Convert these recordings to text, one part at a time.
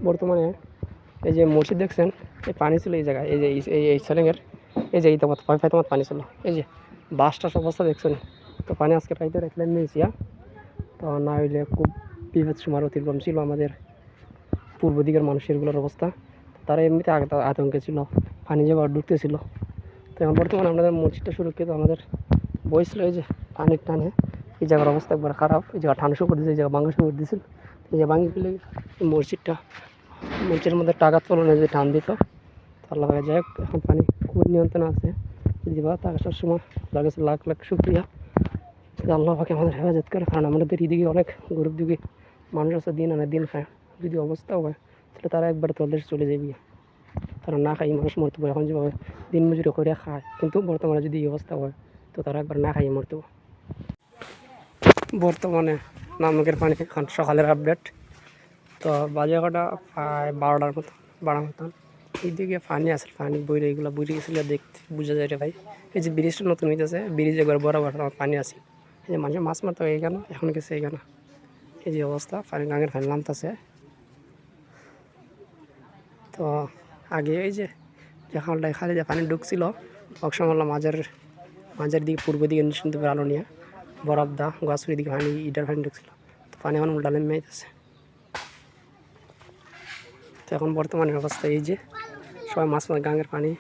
বর্তমানে এই যে মসজিদ দেখছেন, এই পানি ছিল এই জায়গায়, এই যে এই সেলেঙের এই যে তোমার তোমার পানি ছিল, এই যে বাসটার অবস্থা দেখছেন। তো পানি আজকে রাইতে রাখলেন নিয়েছি, তো না হইলে খুব বিভৎস অতিক্রম ছিল আমাদের পূর্ব দিকের মানুষেরগুলোর অবস্থা। তারা এমনিতে আতঙ্কে ছিল, পানি যেভাবে ঢুকতেছিল। তো এখন বর্তমানে আমাদের মসজিদটা সুরক্ষিত, আমাদের বইছিল এই যে পানির টানে এই জায়গার অবস্থা একবার খারাপ, এই জায়গা ঠান্ডা শুরু করে দিয়েছে, এই জায়গা ভাঙা শুরু করে দিয়েছিল। এই যে ভাঙি ফেলে মসজিদের মধ্যে টাকা তোলনে যে টান দিত, আল্লাহ যাই হোক এখন পানি খুব নিয়ন্ত্রণ আছে। দিবা তার সময় লাগেছে লাখ লাখ শুক্রিয়া, আল্লাহ পাকে আমাদের হেফাজত করে। কারণ আমাদের এদিকে অনেক গরিব দুঃখী মানুষ আছে, দিন আনে দিন খায়। যদি অবস্থাও হয় তাহলে তারা একবার তোদের চলে যাবি, তারা না খাই মানুষ মরতে পারে। এখন যেভাবে দিন মজুরি করে খায়, কিন্তু বর্তমানে যদি এই অবস্থা হয় তো তারা একবার না খাইয়ে মরতে পারে। বর্তমানে নামকের পানি সকালের আপডেট, তো বাজে কটা প্রায় 12টার মতো, 12 মতন। এইদিকে পানি আছে, পানি বইরে এগুলো বইরে গেছিলো, দেখতে বোঝা যায় রে ভাই। এই যে ব্রিজটা নতুন হইতেছে, ব্রিজ একবার বরাবর পানি আছে। এই যে মানুষের মাছ মারতে হয় এখানে, এখন গেছে এখানে। এই যে অবস্থা, পানি গাঙের পানি নামতেছে। তো আগে এই যে খালটায় খালি যে পানি ঢুকছিল, অকসমল্লা মাঝের দিকে পূর্ব দিকে শুনতে পারে আলো নিয়ে বরফ দা গাছপুরের দিকে পানি ইটার পানি ঢুকছিল। তো পানি এখন উল্টা নেমে যাচ্ছে। তো এখন বর্তমানের অবস্থা এই যে সবাই মাছ গাঙের পানি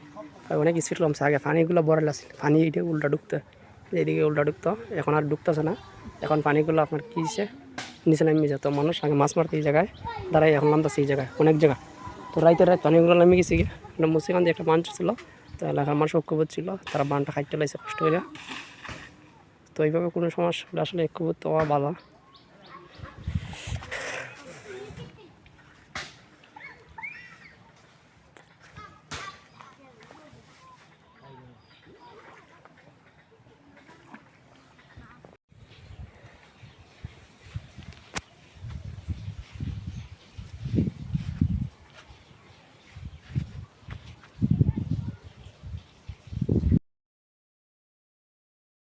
অনেক স্পিড কমছে। আগে পানিগুলো বড় আছে, পানি এইটা উল্টা ঢুকতো, এইদিকে উল্টা ঢুকতো, এখন আর ঢুকতেছে না। এখন পানিগুলো আপনার কী নিচে নেমে যেত। মানুষ আগে মাছ মারতে এই জায়গায় দাঁড়াই, এখন নামতেছে এই জায়গায় অনেক জায়গা। তো রাইতের পানিগুলো নেমে গেছে গিয়ে একটা মুসিকান দিয়ে একটা বাঁধ ছিল, তো এলাকার মানুষ ঐক্যবোধ ছিল, তারা বাঁধটা খাইতে লাইছে কষ্ট করে। তো এইভাবে কোনো সমস্যা হলে আসলে ঐক্যবোধ তো ভালো।